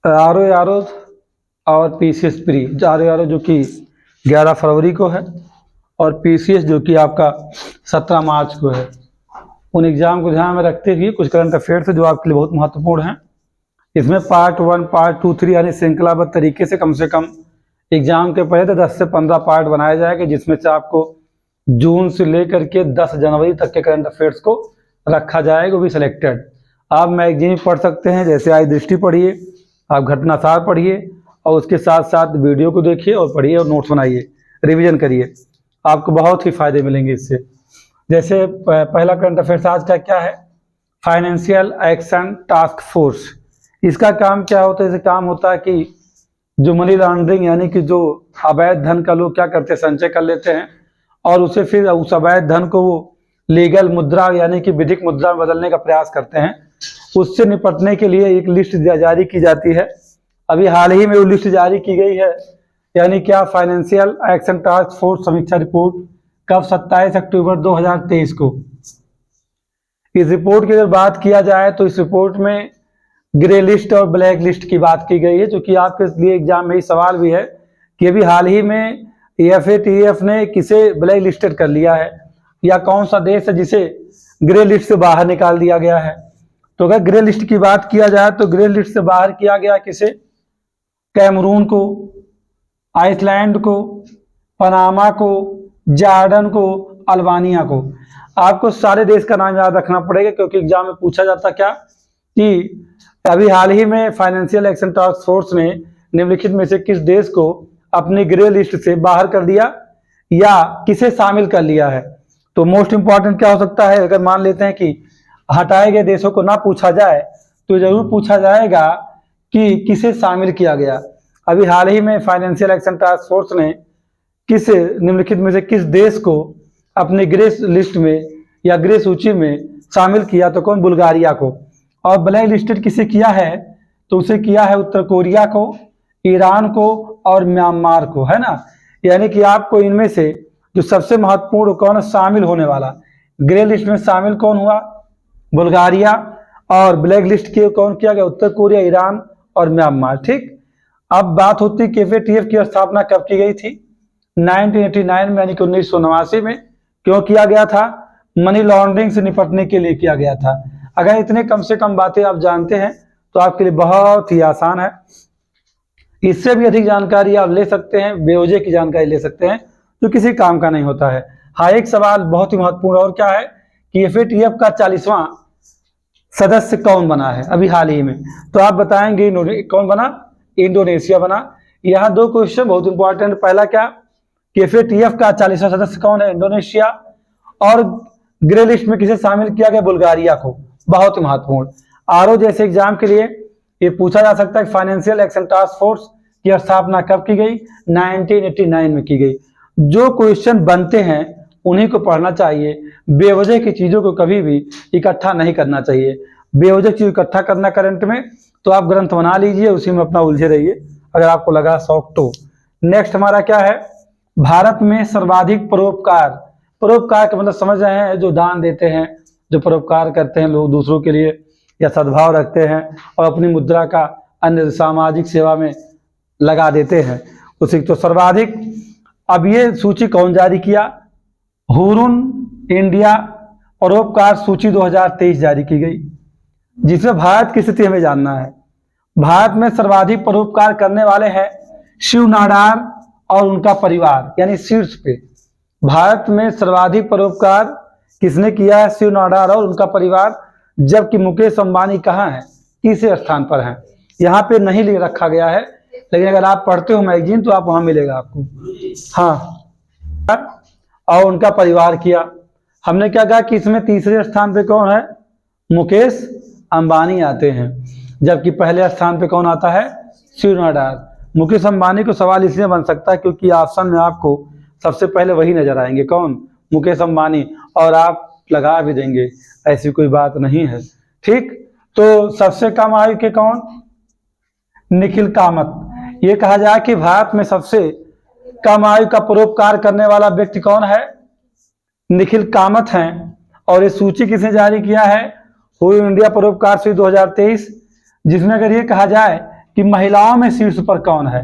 RO और PCS pre. RO जो कि 11 फरवरी को है और PCS जो कि आपका 17 मार्च को है। उन एग्जाम को ध्यान में रखते हुए कुछ करंट अफेयर्स जो आपके लिए बहुत महत्वपूर्ण हैं। इसमें पार्ट 1, पार्ट 2, 3 यानी श्रृंखलाबद्ध तरीके से कम एग्जाम के पहले तो 10 से 15 पार्ट बनाया जाएगा, जिसमें से आपको जून से लेकर के 10 जनवरी तक के करंट अफेयर्स को रखा जाएगा, वो भी सिलेक्टेड। आप मैगजीन पढ़ सकते हैं, जैसे आज दृष्टि पढ़िए, आप घटनासार पढ़िए और उसके साथ साथ वीडियो को देखिए और पढ़िए और नोट्स बनाइए, रिवीजन करिए, आपको बहुत ही फायदे मिलेंगे इससे। जैसे पहला करंट अफेयर्स आज का क्या है, फाइनेंशियल एक्शन टास्क फोर्स। इसका काम क्या होता है, इसका काम होता है कि जो मनी लॉन्ड्रिंग यानी कि जो अवैध धन का लोग क्या करते हैं, संचय कर लेते हैं और उसे फिर उस अवैध धन को वो लीगल मुद्रा यानी कि विधिक मुद्रा में बदलने का प्रयास करते हैं। उससे निपटने के लिए एक लिस्ट जारी की जाती है। अभी हाल ही में वो लिस्ट जारी की गई है, यानी क्या, फाइनेंशियल एक्शन टास्क फोर्स समीक्षा रिपोर्ट, कब, 27 अक्टूबर 2023 को। इस रिपोर्ट की अगर बात किया जाए तो इस रिपोर्ट में ग्रे लिस्ट और ब्लैक लिस्ट की बात की गई है, जो कि आपके लिए एग्जाम में ही सवाल भी है कि अभी हाल ही में FATF ने किसे ब्लैक लिस्टेड कर लिया है या कौन सा देश है जिसे ग्रे लिस्ट से बाहर निकाल दिया गया है। तो अगर ग्रे लिस्ट की बात किया जाए तो ग्रे लिस्ट से बाहर किया गया किसे, कैमरून को, आइसलैंड को, पनामा को, जॉर्डन को, अल्बानिया को। आपको सारे देश का नाम याद रखना पड़ेगा, क्योंकि एग्जाम में पूछा जाता क्या कि अभी हाल ही में फाइनेंशियल एक्शन टास्क फोर्स ने निम्नलिखित में से किस देश को अपनी ग्रे लिस्ट से बाहर कर दिया या किसे शामिल कर लिया है। तो मोस्ट इंपॉर्टेंट क्या हो सकता है, अगर मान लेते हैं कि हटाए गए देशों को ना पूछा जाए तो जरूर पूछा जाएगा कि किसे शामिल किया गया। अभी हाल ही में फाइनेंशियल एक्शन टास्क फोर्स ने किस निम्नलिखित में से किस देश को अपने ग्रे लिस्ट में या ग्रे सूची में शामिल किया, तो कौन, बुल्गारिया को। और ब्लैक लिस्टेड किसे किया है, तो उसे किया है उत्तर कोरिया को, ईरान को और म्यांमार को, है ना। यानी कि आपको इनमें से जो सबसे महत्वपूर्ण कौन शामिल होने वाला, ग्रे लिस्ट में शामिल कौन हुआ, बुल्गारिया, और ब्लैक लिस्ट के कौन किया गया, उत्तर कोरिया, ईरान और म्यांमार। ठीक, अब बात होती है कि FATF की स्थापना कब की गई थी, 1989 में, यानी कि 1989 में। क्यों किया गया था, मनी लॉन्ड्रिंग से निपटने के लिए किया गया था। अगर इतने कम से कम बातें आप जानते हैं तो आपके लिए बहुत ही आसान है। इससे भी अधिक जानकारी आप ले सकते हैं, बेवजह की जानकारी ले सकते हैं जो किसी काम का नहीं होता है। हाँ, एक सवाल बहुत ही महत्वपूर्ण और क्या है कि FATF का 40वां सदस्य कौन बना है अभी हाल ही में, तो आप बताएंगे कौन बना, इंडोनेशिया बना। यहाँ दो क्वेश्चन बहुत इंपॉर्टेंट, पहला क्या कि FATF का 40वां सदस्य कौन है, इंडोनेशिया, और ग्रे लिस्ट में किसे शामिल किया गया, बुल्गारिया को। बहुत ही महत्वपूर्ण। RO जैसे एग्जाम के लिए ये पूछा जा सकता है, फाइनेंशियल एक्शन टास्क फोर्स की स्थापना कब की गई, 1989 में की गई। जो क्वेश्चन बनते हैं उन्हीं को पढ़ना चाहिए, बेवजह की चीजों को कभी भी इकट्ठा नहीं करना चाहिए। बेवजह चीज इकट्ठा करना करंट में, तो आप ग्रंथ बना लीजिए, उसी में अपना उलझे रहिए अगर आपको लगा शौक तो। नेक्स्ट हमारा क्या है, भारत में सर्वाधिक परोपकार। परोपकार का मतलब समझ रहे हैं, जो दान देते हैं, जो परोपकार करते हैं लोग दूसरों के लिए या सद्भाव रखते हैं और अपनी मुद्रा का अन्य सामाजिक सेवा में लगा देते हैं, उसी तो सर्वाधिक। अब ये सूची कौन जारी किया, हुरुन इंडिया परोपकार सूची 2023 जारी की गई, जिसमें भारत की स्थिति हमें जानना है। भारत में सर्वाधिक परोपकार करने वाले हैं शिव नाडार और उनका परिवार, यानी शीर्ष पे। भारत में सर्वाधिक परोपकार किसने किया है, शिव नाडार और उनका परिवार, जबकि मुकेश अंबानी कहाँ है, तीसरे स्थान पर हैं। यहाँ पे नहीं लिख रखा गया है, लेकिन अगर आप पढ़ते हो मैगजीन तो आप वहां मिलेगा आपको। हाँ, और उनका परिवार किया। हमने क्या कहा कि इसमें तीसरे स्थान पे कौन है, मुकेश अंबानी आते हैं, जबकि पहले स्थान पे कौन आता है, शिव नाडार। मुकेश अंबानी को सवाल इसलिए बन सकता है क्योंकि ऑप्शन में आपको सबसे पहले वही नजर आएंगे, कौन, मुकेश अंबानी, और आप लगा भी देंगे, ऐसी कोई बात नहीं है। ठीक, तो सबसे कम आयु के कौन, निखिल कामत। ये कहा जाए कि भारत में सबसे कम आयु का परोपकार करने वाला व्यक्ति कौन है, निखिल कामत हैं। और ये सूची किसने जारी किया है, हुई इंडिया परोपकार सूची 2023, जिसमें अगर ये कहा जाए कि महिलाओं में शीर्ष पर कौन है,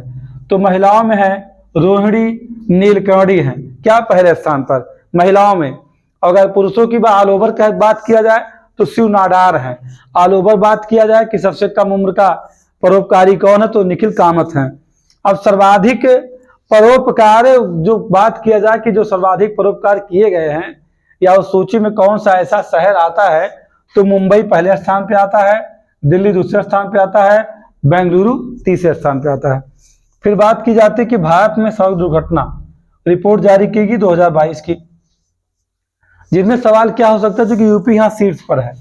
तो महिलाओं में है रोहिणी नीलकर्णी है, क्या पहले स्थान पर महिलाओं में। अगर पुरुषों की ऑल ओवर का बात किया जाए तो शिव नाडार है। ऑल ओवर बात किया जाए कि सबसे कम उम्र का परोपकारी कौन है, तो निखिल कामत है। अब सर्वाधिक परोपकार जो बात किया जाए कि जो सर्वाधिक परोपकार किए गए हैं या उस सूची में कौन सा ऐसा शहर आता है, तो मुंबई पहले स्थान पे आता है, दिल्ली दूसरे स्थान पे आता है, बेंगलुरु तीसरे स्थान पे आता है। फिर बात की जाती है कि भारत में सड़क दुर्घटना रिपोर्ट जारी की गई 2022 की, जिसमें सवाल क्या हो सकता है, जो कि यूपी यहाँ शीर्ष पर है।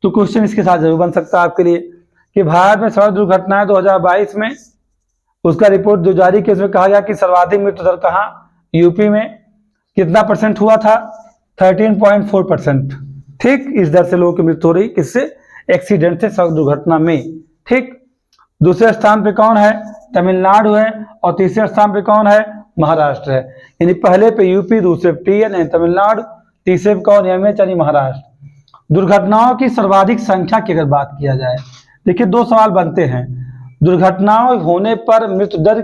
तो क्वेश्चन इसके साथ जरूर बन सकता है आपके लिए कि भारत में सड़क दुर्घटनाएं 2022 में उसका रिपोर्ट जो जारी किया, उसमें कहा गया कि सर्वाधिक मृत्यु दर कहाँ, यूपी में कितना परसेंट हुआ था, 13.4%। ठीक, इस दर से लोगों की मृत्यु हो रही, किससे, एक्सीडेंट से, सड़क दुर्घटना में। ठीक, दूसरे स्थान पे कौन है, तमिलनाडु है, और तीसरे स्थान पे कौन है, महाराष्ट्र है। यानी पहले पे यूपी, दूसरे पे टीएन यानी तमिलनाडु, तीसरे पे कौन, एमएच यानी महाराष्ट्र। दुर्घटनाओं की सर्वाधिक संख्या की अगर बात किया जाए, देखिए दो सवाल बनते हैं, दुर्घटनाओं होने पर मृत्यु दर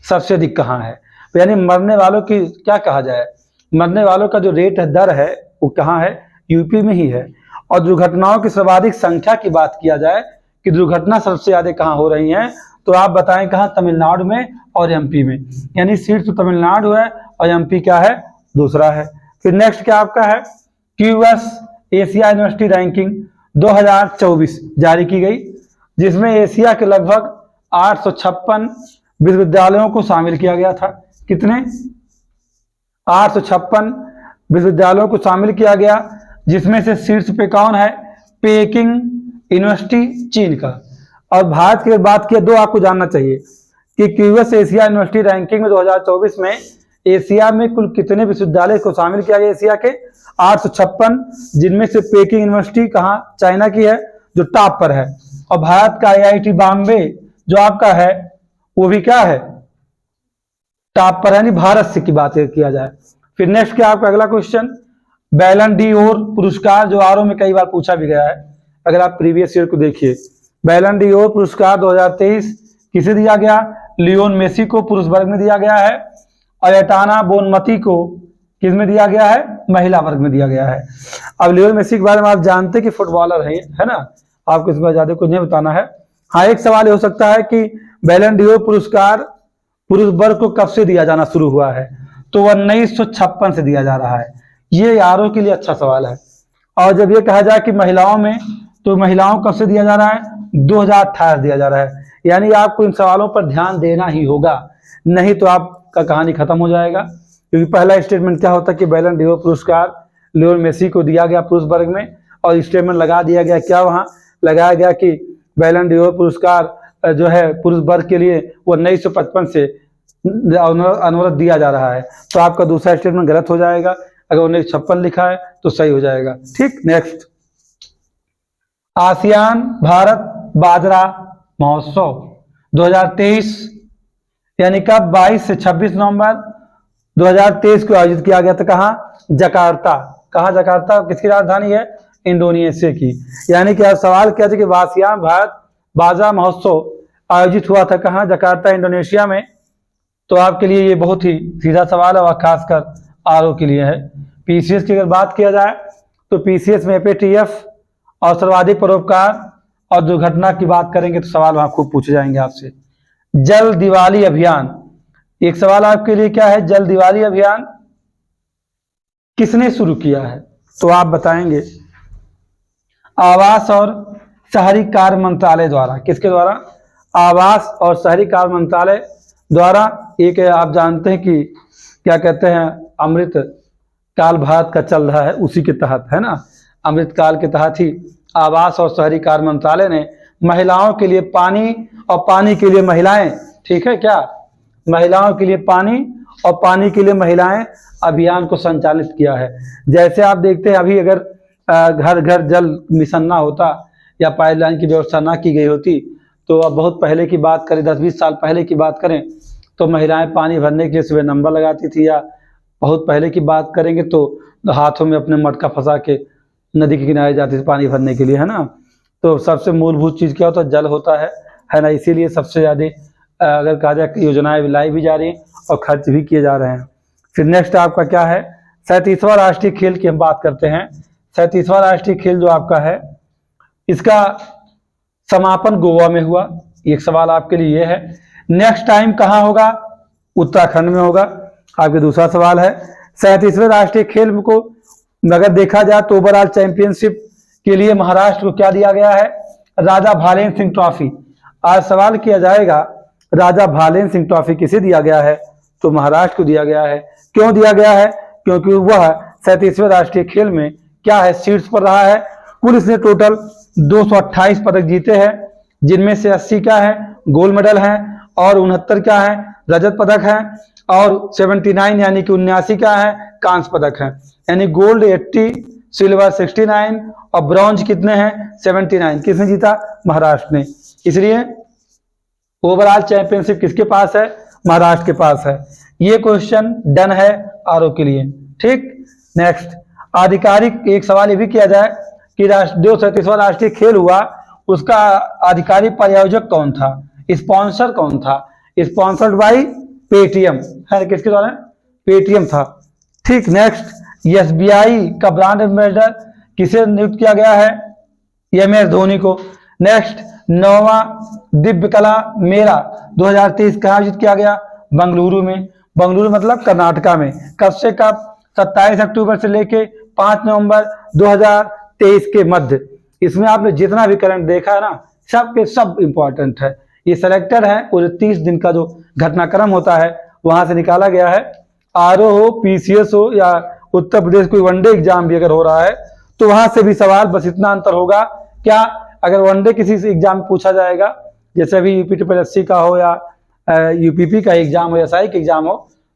सबसे अधिक कहाँ है, यानी मरने वालों की क्या कहा जाए, मरने वालों का जो रेट है, दर है, वो कहाँ है, यूपी में ही है। और दुर्घटनाओं की सर्वाधिक संख्या की बात किया जाए कि दुर्घटना सबसे ज्यादा कहाँ हो रही हैं, तो आप बताएं कहाँ, तमिलनाडु में और एमपी में। यानी शीर्ष तो तमिलनाडु है और एमपी क्या है, दूसरा है। फिर नेक्स्ट क्या आपका है, क्यूएस एशिया यूनिवर्सिटी रैंकिंग 2024 जारी की गई, जिसमें एशिया के लगभग 856 विश्वविद्यालयों को शामिल किया गया था। कितने, 856 विश्वविद्यालयों को शामिल किया गया, जिसमें से शीर्ष पे कौन है, पेकिंग यूनिवर्सिटी चीन का। और भारत की बात किया, दो आपको जानना चाहिए कि क्यूएस एशिया यूनिवर्सिटी रैंकिंग में 2024 में एशिया में कुल कितने विश्वविद्यालय को शामिल किया गया, एशिया के 856, जिनमें से पेकिंग यूनिवर्सिटी कहाँ, चाइना की है, जो टॉप पर है। और भारत का आईआईटी बॉम्बे जो आपका है, वो भी क्या है, टॉप पर है, यानी भारत से की बात किया जाए। फिर नेक्स्ट क्या आपका अगला क्वेश्चन, बैलन डी ओर पुरस्कार, जो आरओ में कई बार पूछा भी गया है, अगर आप प्रीवियस ईयर को देखिए। बैलन डी ओर पुरस्कार 2023 किसे दिया गया, लियोन मेसी को पुरुष वर्ग में दिया गया है, और एटाना बोनमती को किस में दिया गया है, महिला वर्ग में दिया गया है। अब लियोन मेसी के बारे में आप जानते हैं कि फुटबॉलर है ना, आपको इसके बाद ज्यादा कुछ नहीं बताना है। हाँ, एक सवाल हो सकता है कि बैलन डी ओर पुरस्कार पुरुष वर्ग को कब से दिया जाना शुरू हुआ है, तो 1956 से दिया जा रहा है। ये आरओ के लिए अच्छा सवाल है। और जब ये कहा जाए कि महिलाओं में, तो महिलाओं कब से दिया जा रहा है, 2018 दिया जा रहा है। यानी आपको इन सवालों पर ध्यान देना ही होगा, नहीं तो आपका कहानी खत्म हो जाएगा। क्योंकि पहला स्टेटमेंट क्या होता है कि बैलन डी ओर पुरस्कार लियोन मेसी को दिया गया पुरुष वर्ग में, और स्टेटमेंट लगा दिया गया, क्या वहां लगाया गया कि बैलन डी ओर पुरस्कार जो है पुरुष वर्ग के लिए वो 1955 से अनवरत दिया जा रहा है। तो आपका दूसरा स्टेटमेंट गलत हो जाएगा, अगर 1956 लिखा है तो सही हो जाएगा। ठीक, नेक्स्ट, आसियान भारत बाजरा महोत्सव 2023 यानी कब, 22 से 26 नवंबर 2023 को आयोजित किया गया था। कहाँ, जकार्ता। कहाँ, जकार्ता किसकी राजधानी है, इंडोनेशिया की। यानी कि आप सवाल किया था कि आसियान भारत बाजरा महोत्सव आयोजित हुआ था कहाँ, जकार्ता इंडोनेशिया में। तो आपके लिए ये बहुत ही सीधा सवाल है, और खासकर आरओ के लिए है। पीसीएस की अगर बात किया जाए तो पीसीएस में एपीटीएफ और सर्वाधिक परोपकार और दुर्घटना की बात करेंगे तो सवाल वहां खूब पूछे जाएंगे आपसे। जल दिवाली अभियान, एक सवाल आपके लिए क्या है, जल दिवाली अभियान किसने शुरू किया है, तो आप बताएंगे आवास और शहरी कार्य मंत्रालय द्वारा। किसके द्वारा, आवास और शहरी कार्य मंत्रालय द्वारा। एक आप जानते हैं कि क्या कहते हैं, अमृत काल भारत का चल रहा है, उसी के तहत है ना, अमृत काल के तहत ही आवास और शहरी कार्य मंत्रालय ने महिलाओं के लिए पानी और पानी के लिए महिलाएं, ठीक है क्या, महिलाओं के लिए पानी और पानी के लिए महिलाएं अभियान को संचालित किया है। जैसे आप देखते हैं अभी अगर घर घर जल मिशन ना होता या पाइपलाइन की व्यवस्था ना की गई होती, तो अब बहुत पहले की बात करें, 10-20 साल पहले की बात करें, तो महिलाएं पानी भरने के लिए सुबह नंबर लगाती थी, या बहुत पहले की बात करेंगे तो हाथों में अपने मटका फंसा के नदी के किनारे जाती थी पानी भरने के लिए, है ना। तो सबसे मूलभूत चीज़ क्या होता है, जल होता है ना। इसीलिए सबसे ज़्यादा अगर कहा जाए योजनाएं लाई भी जा रही हैं और खर्च भी किए जा रहे हैं। फिर नेक्स्ट आपका क्या है, 37वां राष्ट्रीय खेल की हम बात करते हैं। 37वां राष्ट्रीय खेल जो आपका है, इसका समापन गोवा में हुआ। एक सवाल आपके लिए ये है, नेक्स्ट टाइम कहाँ होगा, उत्तराखंड में होगा। आपके दूसरा सवाल है, 37वें राष्ट्रीय खेल को अगर देखा जाए तो ओवरऑल चैंपियनशिप के लिए महाराष्ट्र को क्या दिया गया है, राजा भालेन सिंह ट्रॉफी। आज सवाल किया जाएगा राजा भालेन सिंह ट्रॉफी किसे दिया गया है, तो महाराष्ट्र को दिया गया है। क्यों दिया गया है, क्योंकि वह 37वें राष्ट्रीय खेल में क्या है, शीर्ष पर रहा है। कुल इसने टोटल 228 पदक जीते हैं, जिनमें से 80 क्या है, गोल्ड मेडल हैं, और 69 क्या है, रजत पदक हैं, और 79 यानी कि 79 क्या है, कांस्य पदक हैं। यानी गोल्ड 80, सिल्वर 69 और ब्रॉन्ज कितने हैं, 79। किसने जीता, महाराष्ट्र ने। इसलिए ओवरऑल चैंपियनशिप किसके पास है, महाराष्ट्र के पास है। ये क्वेश्चन डन है आरओ के लिए। ठीक, नेक्स्ट आधिकारिक एक सवाल ये भी किया जाए कि जो 37वां राष्ट्रीय खेल हुआ उसका आधिकारिक प्रायोजक कौन था, स्पॉन्सर कौन था। स्पॉन्सर्ड बाई पेटीएम है, किसके द्वारा, पेटीएम था। ठीक, नेक्स्ट एसबीआई का ब्रांड एम्बेसडर किसे नियुक्त किया गया है, एमएस धोनी को। नेक्स्ट 9वां दिव्य कला मेला 2023 कहाँ आयोजित किया गया, बेंगलुरु में। बेंगलुरु मतलब कर्नाटका में। कब से कब, 27 अक्टूबर से लेके 5 नवंबर 2023 के मध्य। इसमें आपने जितना भी करंट देखा है ना, सब के सब इंपॉर्टेंट है। ये सेलेक्टेड है, पूरे 30 दिन का जो घटनाक्रम होता है वहां से निकाला गया है। आरओ हो, पीसीएस हो, या उत्तर प्रदेश कोई वनडे एग्जाम भी अगर हो रहा है तो वहां से भी सवाल, बस इतना अंतर होगा क्या, अगर वनडे किसी से एग्जाम पूछा जाएगा, जैसे अभी यूपीपीएससी का हो या यूपीपी का एग्जाम हो या एसआई का एग्जाम हो,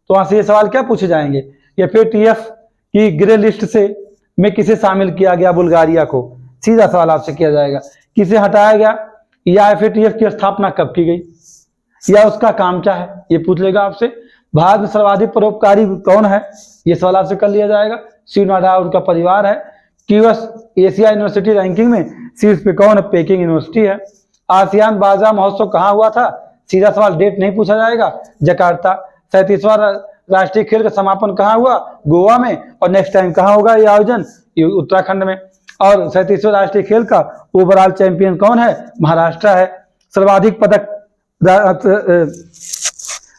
तो वहां से ये सवाल क्या पूछे जाएंगे, एफएटीएफ की ग्रे लिस्ट से में किसे शामिल किया गया, बुल्गारिया को। सीधा सवाल आपसे किया जाएगा, किसे हटाया गया, या एफएटीएफ की स्थापना कब की गई, या उसका काम क्या है, ये पूछ लेगा आपसे। भारत में सर्वाधिक परोपकारी कौन है, ये सवाल आपसे कर लिया जाएगा। शिव नाडा उनका परिवार है। क्यूएस एशिया यूनिवर्सिटी रैंकिंग में शीर्ष पे कौन है, पेकिंग यूनिवर्सिटी है। आसियान बाजार महोत्सव कहाँ हुआ था, सीधा सवाल, डेट नहीं पूछा जाएगा, जकार्ता। 37वां राष्ट्रीय खेल का समापन कहाँ हुआ, गोवा में, और नेक्स्ट टाइम कहाँ होगा ये आयोजन, उत्तराखंड में। और 37वें राष्ट्रीय खेल का ओवरऑल चैंपियन कौन है, महाराष्ट्र है। सर्वाधिक पदक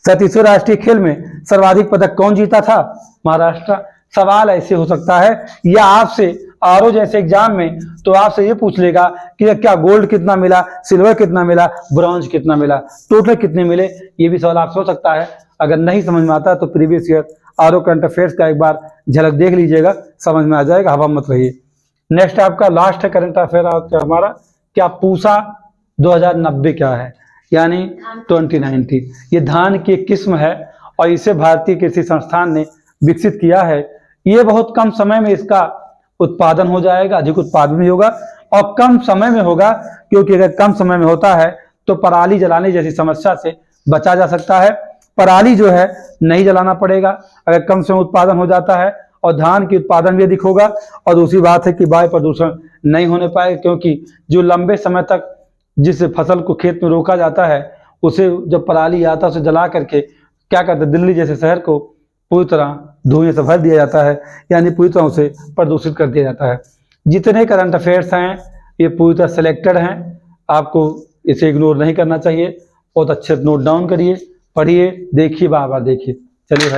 37वें राष्ट्रीय खेल में सर्वाधिक पदक कौन जीता था, महाराष्ट्र। सवाल ऐसे हो सकता है, या आपसे आरओ जैसे एग्जाम में तो आपसे ये पूछ लेगा कि क्या गोल्ड कितना मिला, सिल्वर कितना मिला, ब्रॉन्ज कितना मिला, टोटल कितने मिले, ये भी सवाल आपसे हो सकता है। अगर नहीं समझ में आता तो previous year RO current affairs का एक बार झलक देख लीजिएगा, समझ में आ जाएगा, हवा मत रहिए। नेक्स्ट आपका लास्ट है करंट अफेयर हमारा, क्या पूसा 2090 क्या है, यानी 2090। ये धान की एक किस्म है और इसे भारतीय कृषि संस्थान ने विकसित किया है। ये बहुत कम समय में इसका उत्पादन हो जाएगा, अधिक उत्पादन भी होगा और कम समय में होगा, क्योंकि अगर कम समय में होता है तो पराली जलाने जैसी समस्या से बचा जा सकता है। पराली जो है नहीं जलाना पड़ेगा अगर कम समय उत्पादन हो जाता है, और धान की उत्पादन भी अधिक होगा। और दूसरी बात है कि वायु प्रदूषण नहीं होने पाएगा, क्योंकि जो लंबे समय तक जिस फसल को खेत में रोका जाता है, उसे जब पराली आता है उसे जला करके क्या करते हैं, दिल्ली जैसे शहर को पूरी तरह धुएं से भर दिया जाता है, यानी पूरी तरह उसे प्रदूषित कर दिया जाता है। जितने करंट अफेयर्स हैं ये पूरी तरह सिलेक्टेड हैं, आपको इसे इग्नोर नहीं करना चाहिए। बहुत अच्छे नोट डाउन करिए, पढ़िए, देखिए, बार बार देखिए। चलिए भाई।